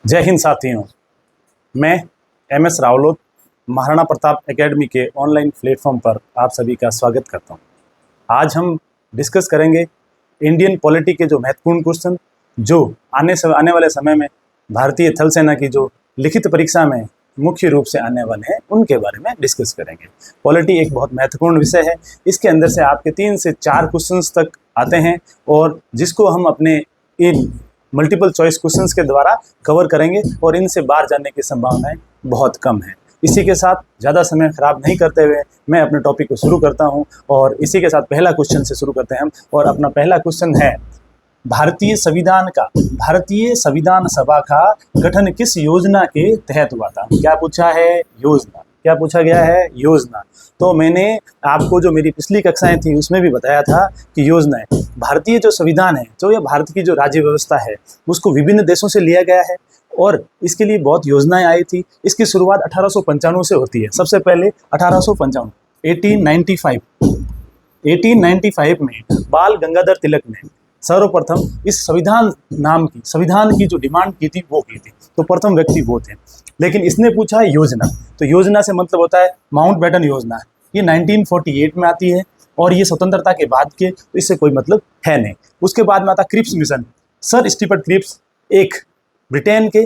जय हिंद साथियों, मैं MS रावलोत महाराणा प्रताप एकेडमी के ऑनलाइन प्लेटफॉर्म पर आप सभी का स्वागत करता हूं। आज हम डिस्कस करेंगे इंडियन पॉलिटी के जो महत्वपूर्ण क्वेश्चन जो आने वाले समय में भारतीय थल सेना की जो लिखित परीक्षा में मुख्य रूप से आने वाले हैं उनके बारे में डिस्कस करेंगे। पॉलिटी एक बहुत महत्वपूर्ण विषय है। इसके अंदर से आपके 3 से 4 क्वेश्चंस तक आते हैं और जिसको हम अपने इन मल्टीपल चॉइस क्वेश्चंस के द्वारा कवर करेंगे और इनसे बाहर जाने की संभावनाएं बहुत कम है। इसी के साथ ज़्यादा समय खराब नहीं करते हुए मैं अपने टॉपिक को शुरू करता हूं और इसी के साथ पहला क्वेश्चन से शुरू करते हैं हम। और अपना पहला क्वेश्चन है, भारतीय संविधान सभा का गठन किस योजना के तहत हुआ था? क्या पूछा है? योजना। क्या पूछा गया है? योजना। तो मैंने आपको जो मेरी पिछली कक्षाएं थी उसमें भी बताया था कि योजना है भारतीय जो संविधान है, जो ये भारत की जो राज्य व्यवस्था है उसको विभिन्न देशों से लिया गया है और इसके लिए बहुत योजनाएं आई थी। इसकी शुरुआत 1895 से होती है। सबसे पहले 1895 में बाल गंगाधर तिलक ने सर्वप्रथम इस संविधान की जो डिमांड की थी वो की थी। तो प्रथम व्यक्ति वो थे। लेकिन इसने पूछा है योजना। तो योजना से मतलब होता है माउंटबेटन योजना। ये 1948 में आती है और ये स्वतंत्रता के बाद के, तो इससे कोई मतलब है नहीं। उसके बाद में आता Cripps mission. Sir Stafford Cripps एक ब्रिटेन के,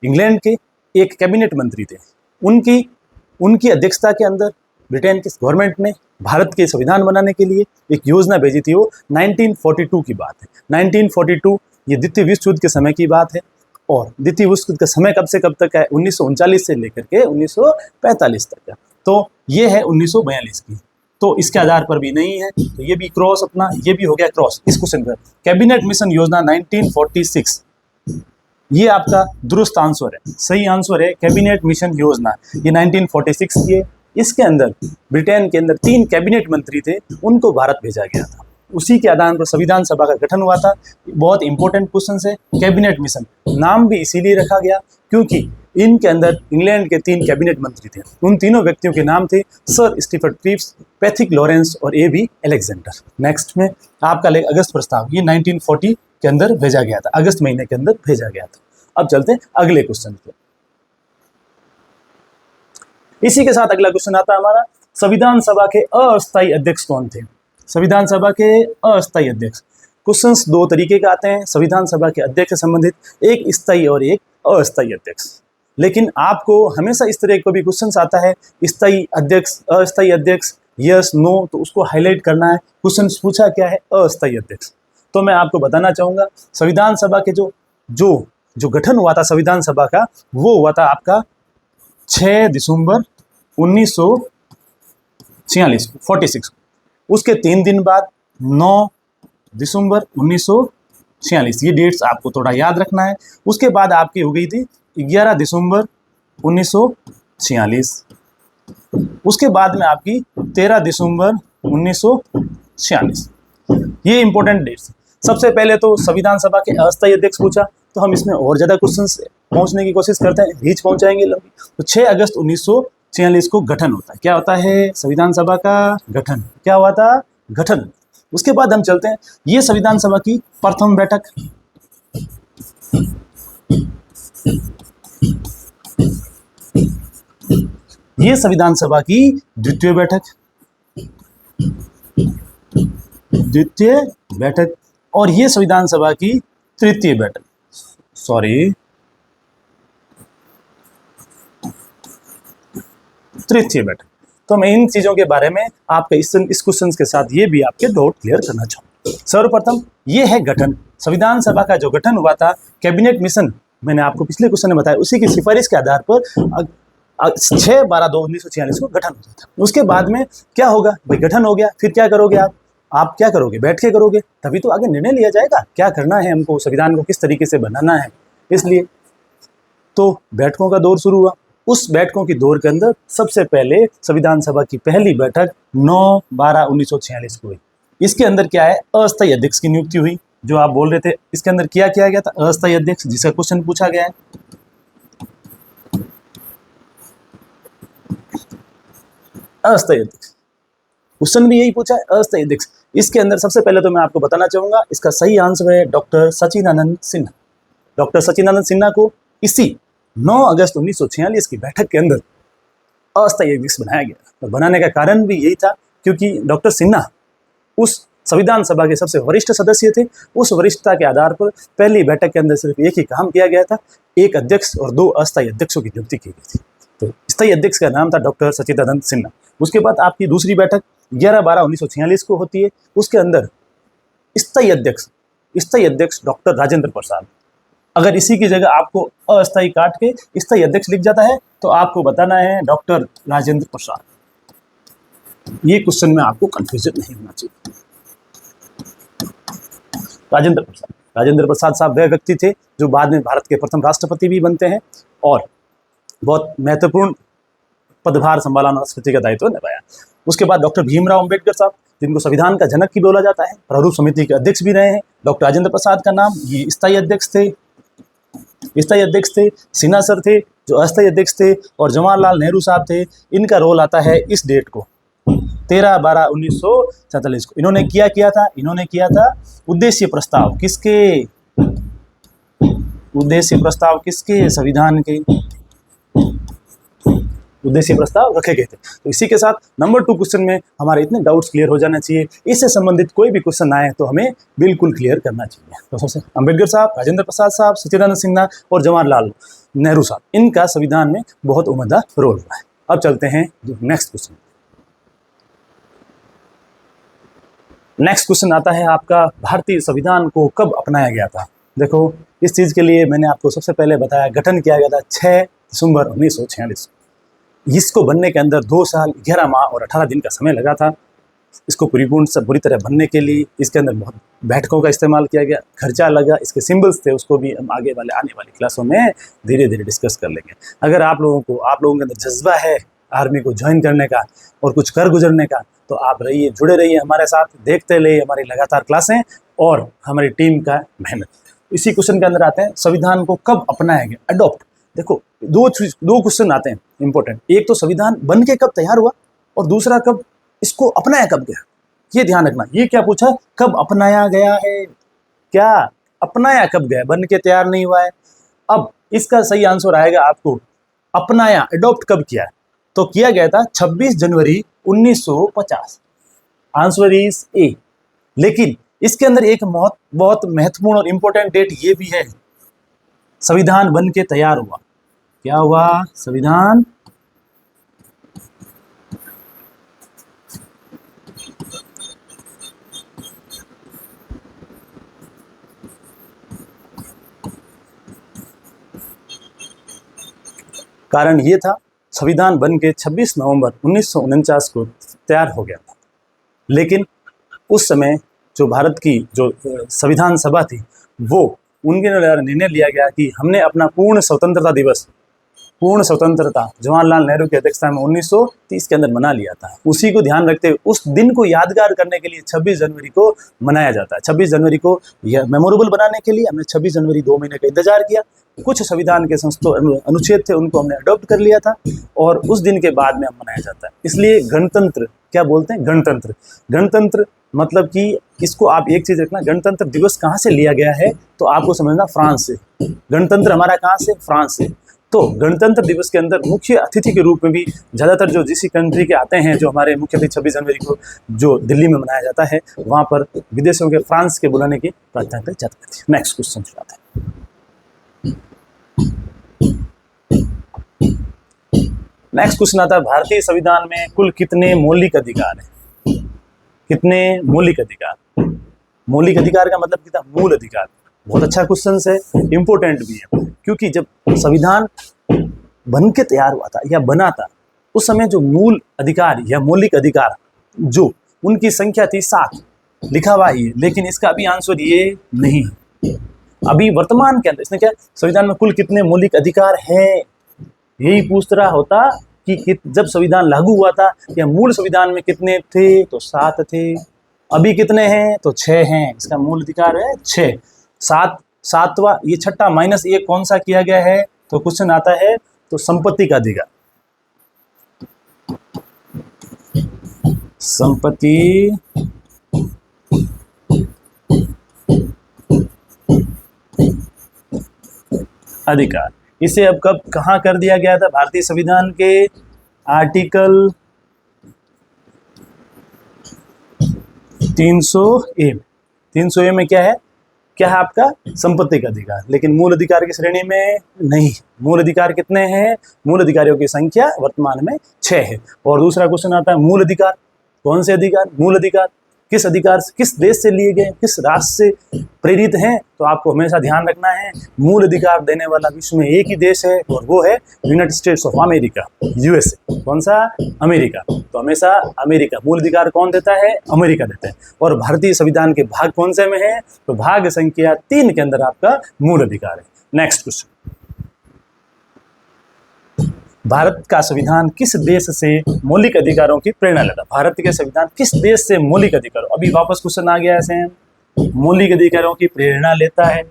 इंग्लैंड के एक कैबिनेट मंत्री थे। उनकी अध्यक्षता के अंदर ब्रिटेन की गवर्नमेंट ने भारत के संविधान बनाने के लिए एक योजना भेजी थी। वो 1942 की बात है। 1942 ये द्वितीय विश्व युद्ध के समय की बात है और द्वितीय विश्व युद्ध का समय कब से कब तक है? 1939 से लेकर के 1945 तक है। तो ये है 1942 की। तो इसके आधार पर भी नहीं है, तो ये भी क्रॉस अपना, ये भी हो गया क्रॉस इस क्वेश्चन पर। कैबिनेट मिशन योजना 1946, ये आपका दुरुस्त आंसर है, सही आंसर है। कैबिनेट मिशन योजना ये 1946 की है। इसके अंदर ब्रिटेन के अंदर 3 कैबिनेट मंत्री थे, उनको भारत भेजा गया था। उसी के आधार पर संविधान सभा का गठन हुआ था। बहुत इंपॉर्टेंट क्वेश्चन है। कैबिनेट मिशन नाम भी इसीलिए रखा गया क्योंकि इनके अंदर इंग्लैंड के 3 कैबिनेट मंत्री थे। उन तीनों व्यक्तियों के नाम थे sir Stafford Cripps, Pethick Lawrence और A.B. अलेक्जेंडर। नेक्स्ट में आपका अगस्त प्रस्ताव, ये 1940 के अंदर भेजा गया था, अगस्त महीने के अंदर भेजा गया था। अब चलते हैं अगले क्वेश्चन पे। इसी के साथ अगला क्वेश्चन आता है हमारा, संविधान सभा के अस्थायी अध्यक्ष कौन थे? संविधान सभा के अस्थायी अध्यक्ष। क्वेश्चंस 2 तरीके के आते हैं संविधान सभा के अध्यक्ष से संबंधित, एक स्थायी और एक अस्थायी अध्यक्ष। लेकिन आपको हमेशा इस तरह का भी क्वेश्चंस आता है, स्थायी अध्यक्ष, अस्थायी अध्यक्ष, यस नो, तो उसको हाईलाइट करना है। क्वेश्चन पूछा क्या है? अस्थायी अध्यक्ष। तो मैं आपको बताना चाहूँगा संविधान सभा के जो गठन हुआ था संविधान सभा का, वो हुआ था आपका 6 दिसंबर 1946। उसके 3 दिन बाद 9 दिसंबर 1946, ये डेट्स आपको थोड़ा याद रखना है। उसके बाद आपकी हो गई थी 11 दिसंबर 1946। उसके बाद में आपकी 13 दिसंबर 1946। ये इंपॉर्टेंट डेट्स। सबसे पहले तो संविधान सभा के अस्थायी अध्यक्ष पूछा, तो हम इसमें और ज़्यादा क्वेश्चंस पहुंचने की कोशिश करते हैं, रीच पहुंचाएंगे लंबी। तो 6 अगस्त 1946 को गठन होता है। क्या होता है? संविधान सभा का गठन। क्या हुआ था? गठन। उसके बाद हम चलते हैं, ये संविधान सभा की प्रथम बैठक, ये संविधान सभा की द्वितीय बैठक और ये संविधान सभा की तृतीय बैठक। तृतीय बैठक। तो मैं इन चीजों के बारे में आपके इस क्वेश्चन के साथ ये भी आपके डाउट क्लियर करना चाहूँगा। सर्वप्रथम ये है गठन। संविधान सभा का जो गठन हुआ था, कैबिनेट मिशन, मैंने आपको पिछले क्वेश्चन में बताया, उसी की सिफारिश के आधार पर 6/12/1946 को गठन होता था। उसके बाद में क्या होगा भाई? गठन हो गया, फिर क्या करोगे आप क्या करोगे? बैठ के करोगे, तभी तो आगे निर्णय लिया जाएगा क्या करना है हमको, संविधान को किस तरीके से बनाना है। इसलिए तो बैठकों का दौर शुरू हुआ। उस बैठकों की दौर के अंदर सबसे पहले संविधान सभा की पहली बैठक 9/12/1946 को हुई। इसके अंदर क्या है? अस्थायी अध्यक्ष की नियुक्ति हुई। जो आप बोल रहे थे, इसके अंदर क्या किया गया था? अस्थायी अध्यक्ष, जिसका क्वेश्चन पूछा गया है। अस्थायी अध्यक्ष क्वेश्चन भी यही पूछा है, अस्थायी अध्यक्ष। इसके अंदर सबसे पहले तो मैं आपको बताना चाहूंगा, इसका सही आंसर है डॉक्टर सचिदानंद सिन्हा। डॉक्टर सचिदानंद सिन्हा को इसी 9 अगस्त 1946 की बैठक के अंदर अस्थायी अध्यक्ष बनाया गया। तो बनाने का कारण भी यही था क्योंकि डॉक्टर सिन्हा उस संविधान सभा के सबसे वरिष्ठ सदस्य थे। उस वरिष्ठता के आधार पर पहली बैठक के अंदर सिर्फ एक ही काम किया गया था, एक अध्यक्ष और 2 अस्थायी अध्यक्षों की नियुक्ति की गई थी। तो स्थायी अध्यक्ष का नाम था डॉक्टर सच्चिदानंद सिन्हा। उसके बाद आपकी दूसरी बैठक 11/12/1946 को होती है। उसके अंदर स्थायी अध्यक्ष डॉक्टर राजेंद्र प्रसाद। अगर इसी की जगह आपको अस्थायी काट के स्थायी अध्यक्ष लिख जाता है तो आपको बताना है डॉक्टर राजेंद्र प्रसाद। ये क्वेश्चन में आपको कंफ्यूजन नहीं होना चाहिए। राजेंद्र प्रसाद साहब वह व्यक्ति थे जो बाद में भारत के प्रथम राष्ट्रपति भी बनते हैं और बहुत महत्वपूर्ण पदभार संभाला, राष्ट्रपति का दायित्व निभाया। उसके बाद डॉक्टर भीमराव अंबेडकर साहब, जिनको संविधान का जनक भी बोला जाता है, प्रारूप समिति के अध्यक्ष भी रहे हैं। डॉक्टर राजेंद्र प्रसाद का नाम, ये स्थायी अध्यक्ष थे। सिन्हा सर थे जो अस्थायी अध्यक्ष थे और जवाहरलाल नेहरू साहब थे। इनका रोल आता है इस डेट को 13/12/1947 को। इन्होंने किया था उद्देश्य प्रस्ताव किसके संविधान के उद्देश्य प्रस्ताव रखे गए थे। तो इसी के साथ नंबर 2 क्वेश्चन में हमारे इतने डाउट्स क्लियर हो जाना चाहिए। इससे संबंधित कोई भी क्वेश्चन आए तो हमें बिल्कुल क्लियर करना चाहिए। तो सबसे अंबेडकर साहब, राजेंद्र प्रसाद साहब, सच्चिदानंद सिन्हा और जवाहरलाल नेहरू साहब, इनका संविधान में बहुत उम्दा रोल रहा है। अब चलते हैं नेक्स्ट क्वेश्चन। नेक्स्ट क्वेश्चन आता है आपका, भारतीय संविधान को कब अपनाया गया था। देखो, इस चीज़ के लिए मैंने आपको सबसे पहले बताया, गठन किया गया था 6 दिसंबर 1946। इसको बनने के अंदर 2 साल 11 माह और 18 दिन का समय लगा था। इसको पूरी तरह बनने के लिए इसके अंदर बहुत बैठकों का इस्तेमाल किया गया, खर्चा लगा, इसके सिंबल्स थे, उसको भी हम आने वाली क्लासों में धीरे धीरे डिस्कस कर लेंगे। अगर आप लोगों के अंदर जज्बा है आर्मी को ज्वाइन करने का और कुछ कर गुजरने का, तो आप जुड़े रहिए हमारे साथ, देखते रहिए हमारी लगातार क्लासें और हमारी टीम का मेहनत। इसी क्वेश्चन के अंदर आते हैं, संविधान को कब अपनाया गया, अडॉप्ट। देखो, दो क्वेश्चन आते हैं इंपॉर्टेंट। एक तो संविधान बन के कब तैयार हुआ और दूसरा कब इसको अपनाया कब गया। ये ध्यान रखना। ये क्या पूछा, कब अपनाया गया है, क्या अपनाया कब गया, बन के तैयार नहीं हुआ है। अब इसका सही आंसर आएगा आपको, अपनाया अडॉप्ट कब किया है, तो किया गया था 26 जनवरी 1950। Answer is a. लेकिन इसके अंदर एक बहुत महत्वपूर्ण और इंपॉर्टेंट डेट ये भी है, संविधान बन के तैयार हुआ। क्या हुआ, संविधान कारण ये था, संविधान बन के 26 नवंबर 1949 को तैयार हो गया था। लेकिन उस समय जो भारत की जो संविधान सभा थी, वो उनके द्वारा निर्णय लिया गया कि हमने अपना पूर्ण स्वतंत्रता जवाहरलाल नेहरू की अध्यक्षता में 1930 के अंदर मना लिया था। उसी को ध्यान रखते हुए उस दिन को यादगार करने के लिए 26 जनवरी को मनाया जाता है। 26 जनवरी को यह मेमोरेबल बनाने के लिए हमने 26 जनवरी 2 महीने का इंतजार किया। कुछ संविधान के अनुच्छेद थे, उनको हमने अडॉप्ट कर लिया था और उस दिन के बाद में हम मनाया जाता है। इसलिए गणतंत्र, क्या बोलते हैं, गणतंत्र मतलब कि इसको आप एक चीज रखना, गणतंत्र दिवस कहाँ से लिया गया है, तो आपको समझना फ्रांस से। गणतंत्र हमारा कहाँ से, फ्रांस से। तो गणतंत्र दिवस के अंदर मुख्य अतिथि के रूप में भी ज़्यादातर जो जिस कंट्री के आते हैं, जो हमारे मुख्य अतिथि 26 जनवरी को जो दिल्ली में मनाया जाता है, वहाँ पर विदेशों के फ्रांस के बुलाने की प्राथमिकता जाती है। नेक्स्ट क्वेश्चन चलाते हैं। नेक्स्ट क्वेश्चन आता है, भारतीय संविधान में कुल कितने मौलिक अधिकार हैं। कितने मौलिक अधिकार, मौलिक अधिकार का मतलब कितना, मूल अधिकार। बहुत अच्छा क्वेश्चन है, इंपॉर्टेंट भी है, क्योंकि जब संविधान बन के तैयार हुआ था या बना था, उस समय जो मूल अधिकार या मौलिक अधिकार जो उनकी संख्या थी 7, लिखा हुआ ही है। लेकिन इसका अभी आंसर ये नहीं है। अभी वर्तमान के अंदर इसने क्या, संविधान में कुल कितने मौलिक अधिकार हैं, यही पूछ रहा होता कि जब संविधान लागू हुआ था या मूल संविधान में कितने थे, तो 7 थे। अभी कितने हैं, तो 6 हैं। इसका मूल अधिकार है 6। 7वां, ये छठा -1 कौन सा किया गया है, तो क्वेश्चन आता है तो संपत्ति का अधिकार। संपत्ति अधिकार इसे अब कब कहाँ कर दिया गया था? भारतीय संविधान के आर्टिकल 300A। 300A में क्या है? क्या है आपका? संपत्ति का अधिकार। लेकिन मूल अधिकार की श्रेणी में नहीं। मूल अधिकार कितने हैं? मूल अधिकारियों की संख्या वर्तमान में 6 है। और दूसरा क्वेश्चन आता है मूल अधिकार। कौन से अधिकार? मूल अधिकार किस अधिकार से, किस देश से लिए गए, किस राष्ट्र से प्रेरित हैं? तो आपको हमेशा ध्यान रखना है मूल अधिकार देने वाला विश्व में एक ही देश है और वो है United states of America, USA. कौन सा? अमेरिका। तो हमेशा अमेरिका। मूल अधिकार कौन देता है? अमेरिका देता है। और भारतीय संविधान के भाग कौन से में है? तो भाग संख्या 3 के अंदर आपका मूल अधिकार है। नेक्स्ट क्वेश्चन, भारत का संविधान किस देश से मौलिक अधिकारों की प्रेरणा लेता? भारत के संविधान किस देश से मौलिक अधिकारों, अभी वापस क्वेश्चन आ गया है, मौलिक अधिकारों की प्रेरणा लेता है।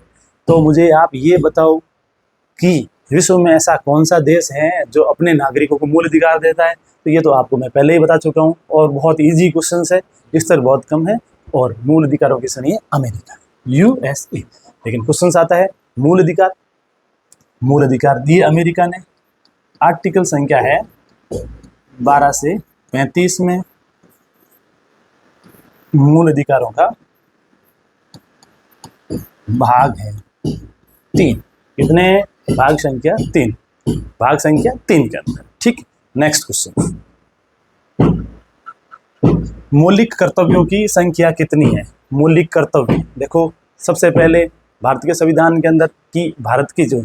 तो मुझे आप ये बताओ कि विश्व में ऐसा कौन सा देश है जो अपने नागरिकों को मूल अधिकार देता है? तो ये तो आपको मैं पहले ही बता चुका हूँ और बहुत इजी क्वेश्चन है, स्तर बहुत कम है और मूल अधिकारों की श्रेणी है अमेरिका, यूएसए। लेकिन क्वेश्चन आता है मूल अधिकार। मूल अधिकार दिए अमेरिका ने। आर्टिकल संख्या है 12 से 35 में मूल अधिकारों का भाग है 3। कितने? भाग संख्या 3। भाग संख्या 3 के अंदर। ठीक। नेक्स्ट क्वेश्चन, मौलिक कर्तव्यों की संख्या कितनी है? मौलिक कर्तव्य देखो, सबसे पहले भारतीय संविधान के अंदर की भारत की जो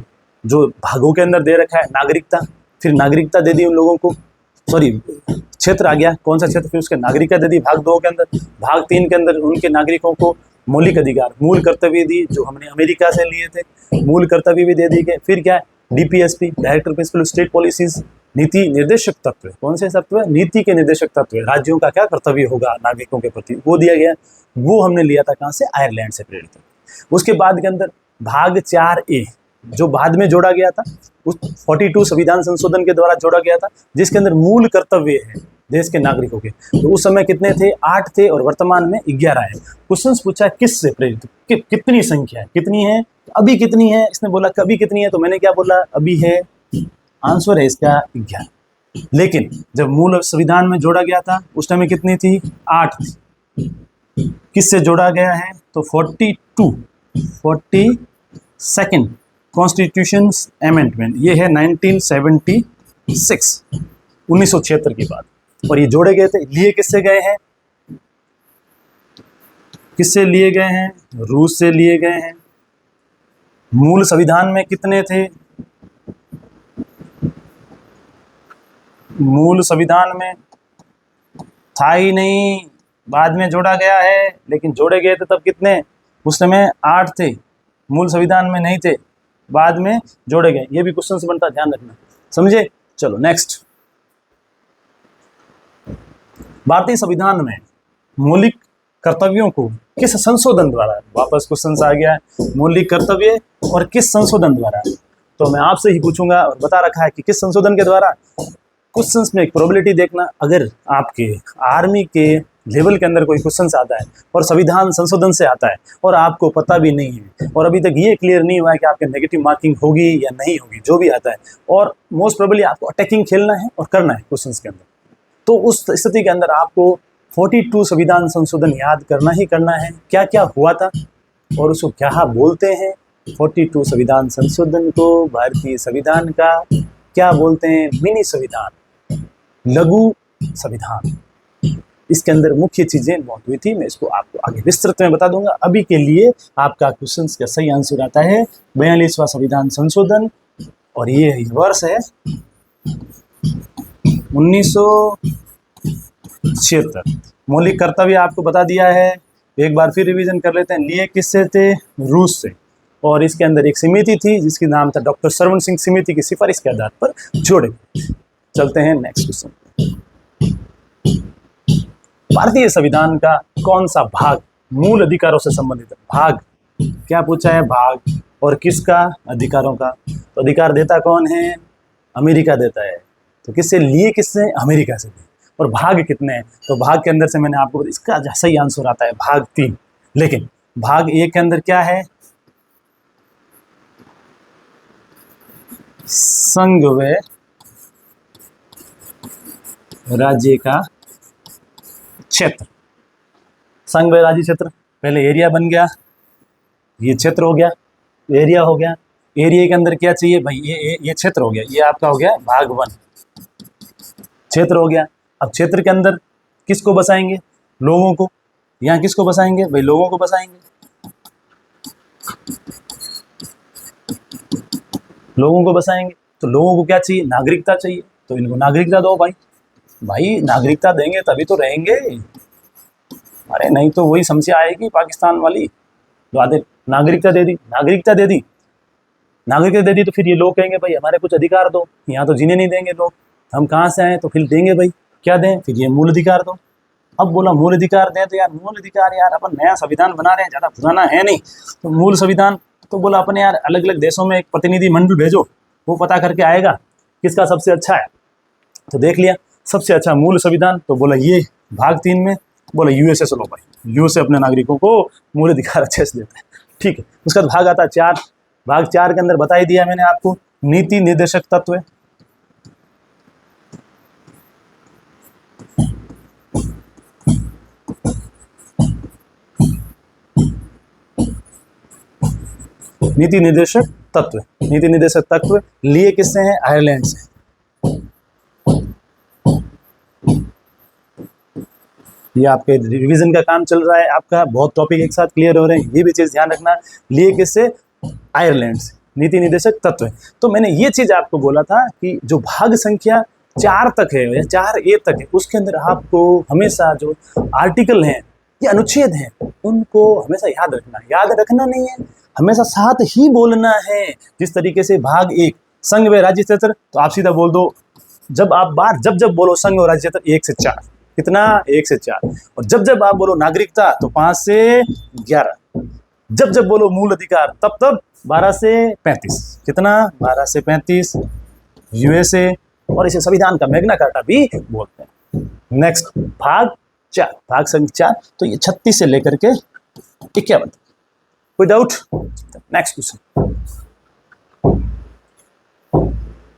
भागों के अंदर दे रखा है नागरिकता, फिर नागरिकता दे दी उन लोगों को, सॉरी क्षेत्र आ गया, कौन सा क्षेत्र, फिर उसके नागरिकता दे दी भाग 2 के अंदर। भाग 3 के अंदर उनके नागरिकों को मौलिक अधिकार, मूल कर्तव्य दी जो हमने अमेरिका से लिए थे, मूल कर्तव्य भी दे दी गए। फिर क्या है? DPSP, director principle state policies, नीति निर्देशक तत्व। कौन से तत्व? नीति के निर्देशक तत्व, राज्यों का क्या कर्तव्य होगा नागरिकों के प्रति, वो दिया गया। वो हमने लिया था कहाँ से? आयरलैंड से प्रेरित। उसके बाद के अंदर भाग 4A जो बाद में जोड़ा गया था, उस 42 संविधान संशोधन के द्वारा जोड़ा गया था, जिसके अंदर मूल कर्तव्य है देश के नागरिकों के। तो उस समय कितने थे? 8 थे और वर्तमान में 11 है। क्वेश्चन पूछा किस से प्रेरित, कितनी संख्या है, कितनी है, अभी कितनी है? इसने बोला कभी कितनी है, तो मैंने क्या बोला? अभी है। आंसर है इसका 11। लेकिन जब मूल संविधान में जोड़ा गया था उस टाइम में कितनी थी? 8 थी। किससे जोड़ा गया है? तो 42nd कॉन्स्टिट्यूशन अमेंडमेंट, ये है 1976, 1976 की बात। और ये जोड़े गए थे, लिए किससे गए हैं? किससे लिए गए हैं? रूस से लिए गए हैं। मूल संविधान में कितने थे? मूल संविधान में था ही नहीं, बाद में जोड़ा गया है। लेकिन जोड़े गए थे तब कितने? उस समय 8 थे, मूल संविधान में नहीं थे, बाद में जोड़े गए। ये भी क्वेश्चन से बनता, ध्यान रखना, समझे? चलो नेक्स्ट, भारतीय संविधान में मौलिक कर्तव्यों को किस संशोधन द्वारा, वापस क्वेश्चन आ गया है, मौलिक कर्तव्य और किस संशोधन द्वारा? तो मैं आपसे ही पूछूंगा और बता रखा है कि किस संशोधन के द्वारा। क्वेश्चंस में एक प्रोबेबिलिटी देखना, अगर आपके आर्मी के लेवल के अंदर कोई क्वेश्चन आता है और संविधान संशोधन से आता है और आपको पता भी नहीं है और अभी तक ये क्लियर नहीं हुआ है कि आपके नेगेटिव मार्किंग होगी या नहीं होगी, जो भी आता है, और मोस्ट प्रोबेबली आपको अटैकिंग खेलना है और करना है क्वेश्चंस के अंदर, तो उस स्थिति के अंदर आपको 42 संविधान संशोधन याद करना ही करना है। क्या क्या हुआ था और उसको क्या बोलते हैं? 42 संविधान संशोधन को भारतीय संविधान का क्या बोलते हैं? मिनी संविधान, लघु संविधान। इसके अंदर मुख्य चीजें बहुत हुई थी, मैं इसको आपको आगे विस्तृत में बता दूंगा। अभी के लिए आपका क्वेश्चन का सही आंसर आता है 42वां संविधान संशोधन, और ये वर्ष है 1976। मौलिक कर्तव्य आपको बता दिया है, एक बार फिर रिवीजन कर लेते हैं। लिए किससे थे? रूस से। और इसके अंदर एक समिति थी जिसकी नाम था डॉक्टर सरवण सिंह समिति की सिफारिश के आधार पर जोड़े। चलते हैं नेक्स्ट क्वेश्चन। भारतीय संविधान का कौन सा भाग मूल अधिकारों से संबंधित है? भाग क्या पूछा है? भाग, और किसका? अधिकारों का। तो अधिकार देता कौन है? अमेरिका देता है। तो किससे लिए? किससे? अमेरिका से। और भाग कितने हैं? तो भाग के अंदर से मैंने आपको, इसका सही आंसर आता है भाग 3। लेकिन भाग 1 के अंदर क्या है? संघ व राज्य का क्षेत्र। संघ व राज्य क्षेत्र, पहले एरिया बन गया, ये क्षेत्र हो गया, एरिया हो गया। एरिया के अंदर क्या चाहिए भाई, ये क्षेत्र हो गया, ये आपका हो गया भाग 1, क्षेत्र हो गया। अब क्षेत्र के अंदर किसको बसाएंगे, लोगों को। यहाँ किसको बसाएंगे भाई, लोगों को बसाएंगे, लोगों को बसाएंगे। तो लोगों को क्या चाहिए, नागरिकता चाहिए, तो इनको नागरिकता दो भाई। भाई नागरिकता देंगे तभी तो रहेंगे, अरे नहीं तो वही समस्या आएगी पाकिस्तान वाली। जो आधे नागरिकता दे दी, नागरिकता दे दी, नागरिकता दे दी, तो फिर ये लोग कहेंगे भाई हमारे कुछ अधिकार दो, यहाँ तो जीने नहीं देंगे लोग, हम कहाँ से आए, तो फिर देंगे भाई, क्या दें, फिर ये मूल अधिकार दो। अब बोला मूल अधिकार दें, तो यार मूल अधिकार, यार अपन नया संविधान बना रहे हैं, ज़्यादा पुराना है नहीं, तो मूल संविधान, तो बोला अपने यार अलग अलग देशों में एक प्रतिनिधि मंडल भेजो, वो पता करके आएगा किसका सबसे अच्छा है। तो देख लिया सबसे अच्छा मूल संविधान, तो बोला ये भाग 3 में, बोला यूएसए चलो भाई, यूएसए अपने नागरिकों को मूल अधिकार अच्छे से देता है, ठीक है। उसका भाग आता है 4, भाग 4 के अंदर बता ही दिया मैंने आपको, नीति निर्देशक तत्व। नीति निर्देशक तत्व, नीति निर्देशक तत्व लिए किससे हैं, आयरलैंड से। ये आपके रिवीजन का काम चल रहा है, आपका बहुत टॉपिक एक साथ क्लियर हो रहे हैं, ये भी चीज ध्यान रखना। लिए किससे, आयरलैंड से, नीति निर्देशक तत्व। तो मैंने ये चीज आपको बोला था कि जो भाग संख्या 4 तक है या 4A तक है, उसके अंदर आपको हमेशा जो आर्टिकल हैं या अनुच्छेद हैं उनको हमेशा याद रखना। याद रखना नहीं है, हमेशा साथ ही बोलना है। जिस तरीके से भाग 1 संघ व राज्य क्षेत्र, तो आप सीधा बोल दो, जब आप बार जब जब बोलो संघ व राज्य क्षेत्र 1 से 4, कितना 1 से 4, और जब जब आप बोलो नागरिकता तो 5 से 11, जब जब बोलो मूल अधिकार तब तब 12 से 35, कितना 12 से 35 यूएसए, और इसे संविधान का मैग्ना कार्टा भी बोलते हैं। नेक्स्ट भाग 4, भाग संख्या 4, तो ये 36 से लेकर के 51। कोई doubt? Next question,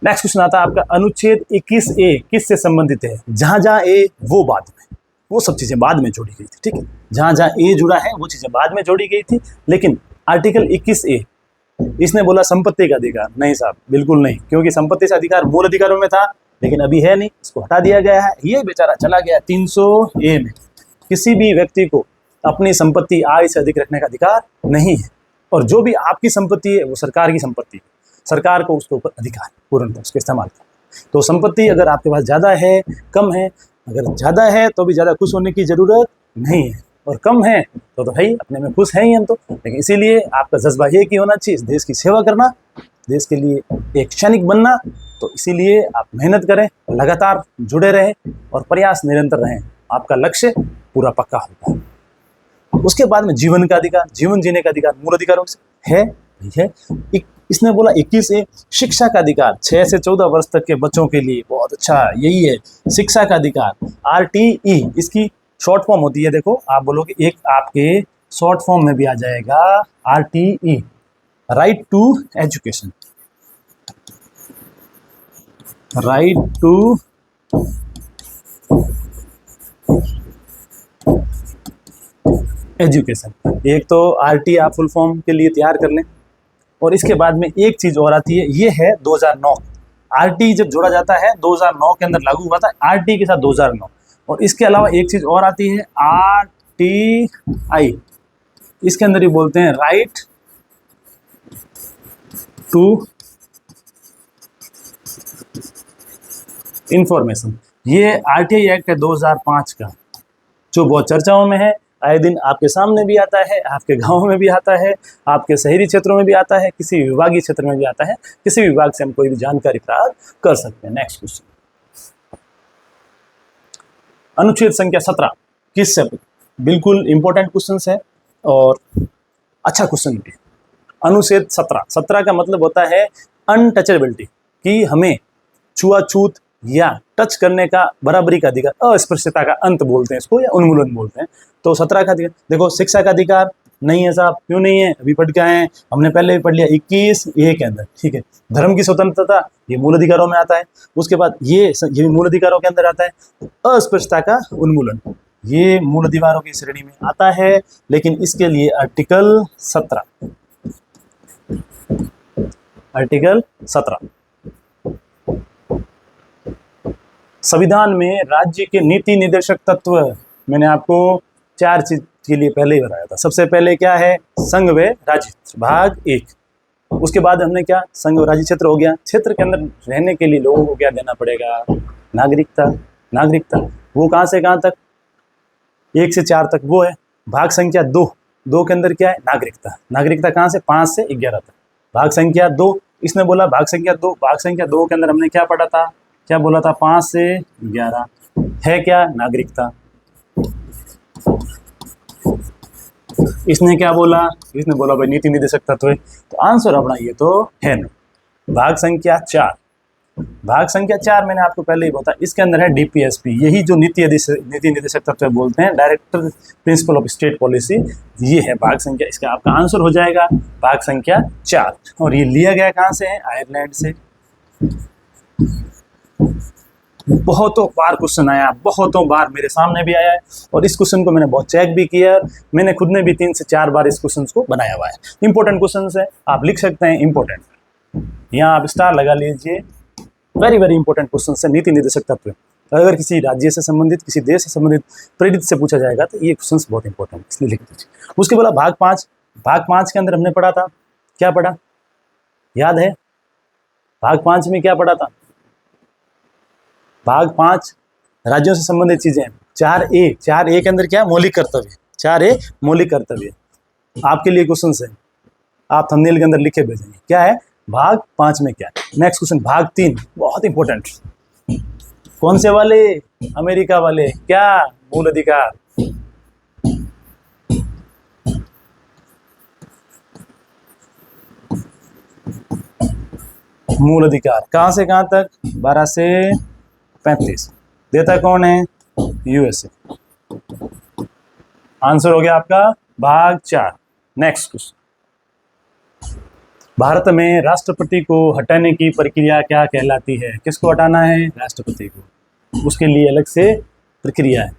next question आता है आपका अनुच्छेद 21A किससे संबंधित है। जहां जहां ए वो बाद में, वो सब चीजें बाद में जोड़ी गई थी, ठीक है। जहां जहां ए जुड़ा है वो चीजें बाद में जोड़ी गई थी, लेकिन आर्टिकल 21A इसने बोला संपत्ति का अधिकार, नहीं साहब बिल्कुल नहीं, क्योंकि संपत्ति से अधिकार मूल अधिकारों में था, लेकिन अभी है नहीं, इसको हटा दिया गया है। ये बेचारा चला गया 300A में, किसी भी व्यक्ति को अपनी संपत्ति आय से अधिक रखने का अधिकार नहीं है, और जो भी आपकी संपत्ति है वो सरकार की संपत्ति है, सरकार को उसके ऊपर अधिकार पूर्णतः उसके इस्तेमाल का। तो संपत्ति अगर आपके पास ज़्यादा है कम है, अगर ज़्यादा है तो भी ज़्यादा खुश होने की ज़रूरत नहीं है, और कम है तो भाई अपने में खुश हैं ही हम तो। लेकिन इसीलिए आपका जज्बा ये कि होना चाहिए देश की सेवा करना, देश के लिए एक सैनिक बनना। तो इसीलिए आप मेहनत करें, लगातार जुड़े रहें और प्रयास निरंतर रहें, आपका लक्ष्य पूरा पक्का होगा। उसके बाद में जीवन का अधिकार, जीवन जीने का अधिकार मूल अधिकारों से है। इसने बोला 21A शिक्षा का अधिकार 6 से 14 वर्ष तक के बच्चों के लिए, बहुत अच्छा, यही है शिक्षा का अधिकार। RTE इसकी शॉर्ट फॉर्म होती है, देखो आप बोलोगे एक आपके शॉर्ट फॉर्म में भी आ जाएगा RTE, right to education, right to education. एक तो RT आप फुल फॉर्म के लिए तैयार कर लें, और इसके बाद में एक चीज और आती है, ये है 2009। RT जब जोड़ा जाता है 2009 के अंदर लागू हुआ था, RT के साथ 2009। और इसके अलावा एक चीज और आती है RTI, इसके अंदर ही बोलते हैं राइट टू इंफॉर्मेशन। ये RTI एक्ट है 2005 का, जो बहुत चर्चाओं में है, आए दिन आपके सामने भी आता है, आपके गाँव में भी आता है, आपके शहरी क्षेत्रों में भी आता है, किसी विभागीय क्षेत्र में भी आता है, किसी भी विभाग से हम कोई भी जानकारी प्राप्त कर सकते हैं। नेक्स्ट क्वेश्चन, अनुच्छेद संख्या 17 किससे, बिल्कुल इंपॉर्टेंट क्वेश्चन है और अच्छा क्वेश्चन भी। अनुच्छेद 17 का मतलब होता है अनटचेबिलिटी, कि हमें छुआछूत या टच करने का बराबरी का अधिकार, अस्पृश्यता का अंत बोलते हैं इसको, या उन्मूलन बोलते हैं। तो 17 का अधिकार देखो, शिक्षा का अधिकार, नहीं है साहब, क्यों नहीं है? अभी पढ़ के आए हैं, हमने पहले भी पढ़ लिया 21 ए के अंदर, ठीक है। धर्म की स्वतंत्रता ये मूल अधिकारों में आता है। उसके बाद ये भी मूल अधिकारों के अंदर आता है। अस्पृश्यता का उन्मूलन, ये मूल अधिकारों की श्रेणी में आता है, लेकिन इसके लिए आर्टिकल 17, आर्टिकल 17 संविधान में राज्य के नीति निर्देशक तत्व, मैंने आपको 4 चीज के लिए पहले ही बताया था। सबसे पहले क्या है? संघ व राज्य भाग 1। उसके बाद हमने क्या? संघ व राज्य क्षेत्र हो गया। क्षेत्र के अंदर रहने के लिए लोगों को क्या देना पड़ेगा? नागरिकता। नागरिकता वो कहाँ से कहाँ तक? 1 से 4 तक वो है। भाग संख्या 2, 2 के अंदर क्या है? नागरिकता। नागरिकता कहाँ से? 5 से 11 तक। भाग संख्या 2, इसने बोला भाग संख्या 2, भाग संख्या 2 के अंदर हमने क्या पढ़ा था? क्या बोला था? 5 से 11 है क्या? नागरिकता। इसने क्या बोला? इसने बोला भाई नीति निर्देशक तत्व है, तो आंसर अपना ये तो है नहीं। भाग संख्या 4, भाग संख्या 4 मैंने आपको पहले ही बताया, इसके अंदर है डीपीएसपी, यही जो नीति निर्देशक तत्व बोलते हैं, director principle of state policy, ये है भाग संख्या। इसका आपका आंसर हो जाएगा भाग संख्या 4। और ये लिया गया कहाँ से है? आयरलैंड से। बहुतों बार क्वेश्चन आया, बहुतों बार मेरे सामने भी आया है, और इस क्वेश्चन को मैंने बहुत चेक भी किया। मैंने खुद ने भी 3 से 4 बार इस क्वेश्चन को बनाया हुआ है। इंपॉर्टेंट क्वेश्चन है, आप लिख सकते हैं इंपॉर्टेंट, यहाँ आप स्टार लगा लीजिए। वेरी वेरी इंपॉर्टेंट क्वेश्चन है नीति निर्देशक तत्व। अगर किसी राज्य से संबंधित, किसी देश से संबंधित प्रेरित से पूछा जाएगा तो ये क्वेश्चन बहुत इंपॉर्टेंट है, इसलिए लिख दीजिए। उसके बाद भाग 5, भाग 5 के अंदर हमने पढ़ा था, क्या पढ़ा याद है? भाग 5 में क्या पढ़ा था? भाग 5 राज्यों से संबंधित चीजें हैं। 4A के अंदर क्या? मौलिक कर्तव्य। 4A मौलिक कर्तव्य आपके लिए क्वेश्चन है, आप थंबनेल के अंदर लिखे भेजेंगे क्या है भाग 5 में क्या है। नेक्स्ट क्वेश्चन भाग 3, बहुत इंपॉर्टेंट। कौन से वाले? अमेरिका वाले। क्या? मूल अधिकार। मूल अधिकार कहां से कहां तक? 12 से 35। देता कौन है? यूएसए। आंसर हो गया आपका भाग 4। नेक्स्ट क्वेश्चन, भारत में राष्ट्रपति को हटाने की प्रक्रिया क्या कहलाती है? किसको हटाना है? राष्ट्रपति को। उसके लिए अलग से प्रक्रिया है,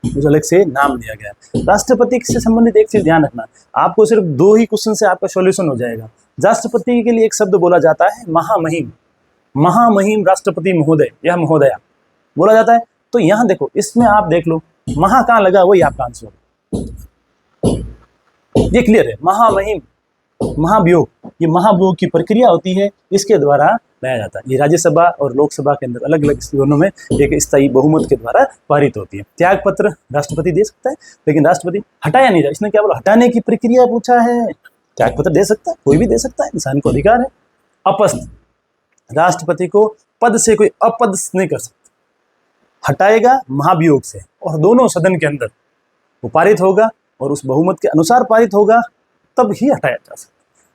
उस अलग से नाम दिया गया है। राष्ट्रपति से संबंधित एक चीज ध्यान रखना, आपको सिर्फ 2 ही क्वेश्चन से आपका सॉल्यूशन हो जाएगा। राष्ट्रपति के लिए एक शब्द बोला जाता है महामहिम। महामहिम राष्ट्रपति महोदय या महोदया बोला जाता है। तो यहाँ देखो, इसमें आप देख लो महा कहाँ लगा, वही आपका आंसर। ये क्लियर है? महामहिम, महाभियोग, ये महाभियोग की प्रक्रिया होती है, इसके द्वारा लाया जाता है। ये राज्यसभा और लोकसभा के अंदर अलग अलग दोनों में एक स्थायी बहुमत के द्वारा पारित होती है। त्याग पत्र राष्ट्रपति दे सकता है, लेकिन राष्ट्रपति हटाया नहीं जा। इसने क्या बोला? हटाने की प्रक्रिया पूछा है। त्याग पत्र दे सकता है, कोई भी दे सकता है, इंसान को अधिकार है। अपस्थ, राष्ट्रपति को पद से कोई अपद नहीं कर सकता, हटाएगा महाभियोग से, और दोनों सदन के अंदर वो पारित होगा और उस बहुमत के अनुसार पारित होगा, तब ही हटाया जा सकता है।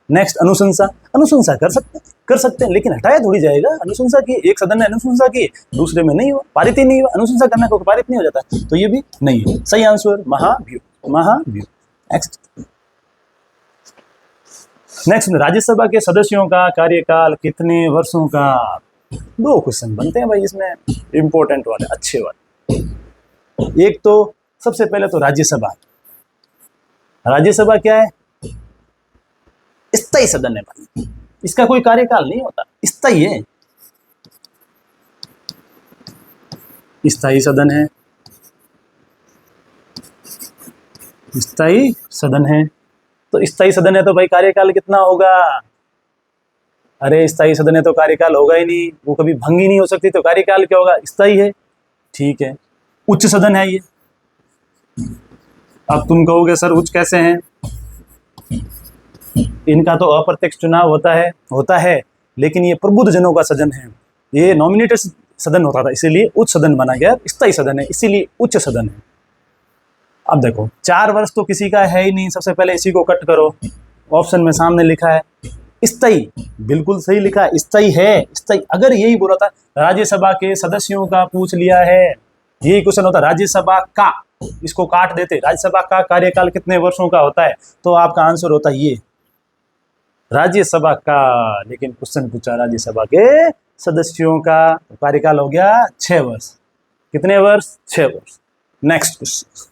नेक्स्ट अनुशंसा, अनुशंसा कर सकते हैं, लेकिन हटाया थोड़ी जाएगा। अनुशंसा की, एक सदन ने अनुशंसा की, दूसरे में नहीं हुआ, पारित ही नहीं हुआ। अनुशंसा करने को पारित नहीं हो जाता, तो ये भी नहीं है। सही आंसर महाभियोग, महाभियोग। नेक्स्ट, राज्यसभा के सदस्यों का कार्यकाल कितने वर्षों का? 2 क्वेश्चन बनते हैं भाई इसमें, इंपॉर्टेंट वाले, अच्छे वाले। एक तो सबसे पहले तो राज्यसभा, राज्यसभा क्या है? स्थायी सदन है भाई, इसका कोई कार्यकाल नहीं होता, स्थायी है, स्थायी सदन है, स्थायी सदन है। तो स्थायी सदन है तो भाई कार्यकाल कितना होगा? अरे स्थायी सदन है तो कार्यकाल होगा ही नहीं, वो कभी भंग ही नहीं हो सकती, तो कार्यकाल क्या होगा? स्थायी है, ठीक है। उच्च सदन है ये। अब तुम कहोगे सर उच्च कैसे हैं? इनका तो अप्रत्यक्ष चुनाव होता है, लेकिन ये प्रबुद्ध जनों का सदन है, ये नॉमिनेटेड सदन होता था, इसीलिए उच्च सदन बना गया। स्थायी सदन है, इसीलिए उच्च सदन है। अब देखो 4 वर्ष तो किसी का है ही नहीं, सबसे पहले इसी को कट करो। ऑप्शन में सामने लिखा है स्थायी, बिल्कुल सही लिखा है, स्थायी है, स्थायी। अगर यही बोला था राज्यसभा के सदस्यों का पूछ लिया है, यही क्वेश्चन होता है राज्यसभा का, इसको काट देते, राज्यसभा का कार्यकाल कितने वर्षों का होता है, तो आपका आंसर होता है ये राज्यसभा का। लेकिन क्वेश्चन पूछा राज्यसभा के सदस्यों का, तो कार्यकाल हो गया 6 वर्ष। कितने वर्ष? 6 वर्ष। नेक्स्ट क्वेश्चन,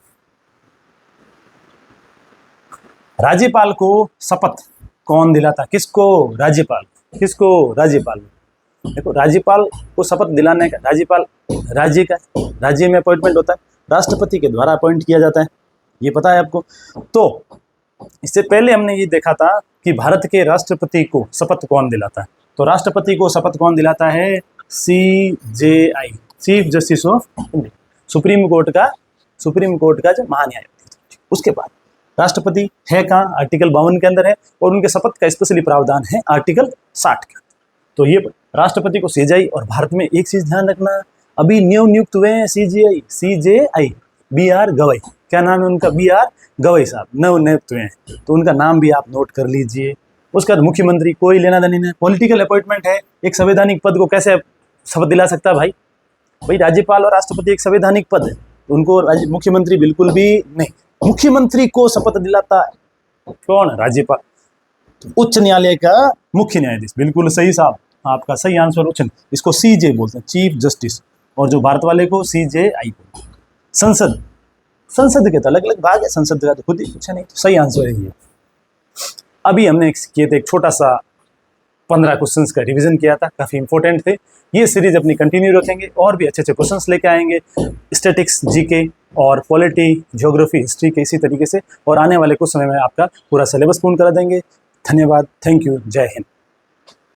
राज्यपाल को शपथ कौन दिलाता? किसको? राज्यपाल। किसको? राज्यपाल। देखो राज्यपाल को शपथ दिलाने का, राज्यपाल राज्य का, राज्य में अपॉइंटमेंट होता है, राष्ट्रपति के द्वारा अपॉइंट किया जाता है, ये पता है आपको। तो इससे पहले हमने ये देखा था कि भारत के राष्ट्रपति को शपथ कौन दिलाता है, तो राष्ट्रपति को शपथ कौन दिलाता है? CJI, chief justice of India, supreme court का जो महान्यायपति। उसके बाद राष्ट्रपति है कहाँ? आर्टिकल 52 के अंदर है, और उनके शपथ का स्पेशली प्रावधान है आर्टिकल 60 के। तो ये राष्ट्रपति को CJI, और भारत में एक चीज ध्यान रखना, अभी न्यू नियुक्त हुए हैं CJI BR गवई। क्या नाम है उनका? BR गवई साहब नव नियुक्त हुए हैं, तो उनका नाम भी आप नोट कर लीजिए। उसके बाद मुख्यमंत्री कोई लेना देना नहीं, पॉलिटिकल अपॉइंटमेंट है। एक संवैधानिक पद को कैसे शपथ दिला सकता है भाई? भाई राज्यपाल और राष्ट्रपति एक संवैधानिक पद है, उनको मुख्यमंत्री बिल्कुल भी नहीं। मुख्यमंत्री को शपथ दिलाता है कौन? राज्यपाल। तो उच्च न्यायालय का मुख्य न्यायाधीश, बिल्कुल सही साहब, आपका सही आंसर उच्च, इसको CJ बोलते हैं, चीफ जस्टिस, और जो भारत वाले को CJI बोलते हैं। संसद के तो अलग अलग भाग है, संसद का तो खुद ही कुछ नहीं, तो सही आंसर है ये। अभी हमने किए थे एक छोटा सा 15 क्वेश्चंस का रिवीजन किया था, काफी इंपॉर्टेंट थे। ये सीरीज अपनी कंटिन्यू रखेंगे, और भी अच्छे अच्छे क्वेश्चंस लेके आएंगे, स्टैटिक्स, GK और पॉलिटी, ज्योग्राफी, हिस्ट्री के इसी तरीके से, और आने वाले कुछ समय में आपका पूरा सिलेबस पूर्ण करा देंगे। धन्यवाद, थैंक यू, जय हिंद।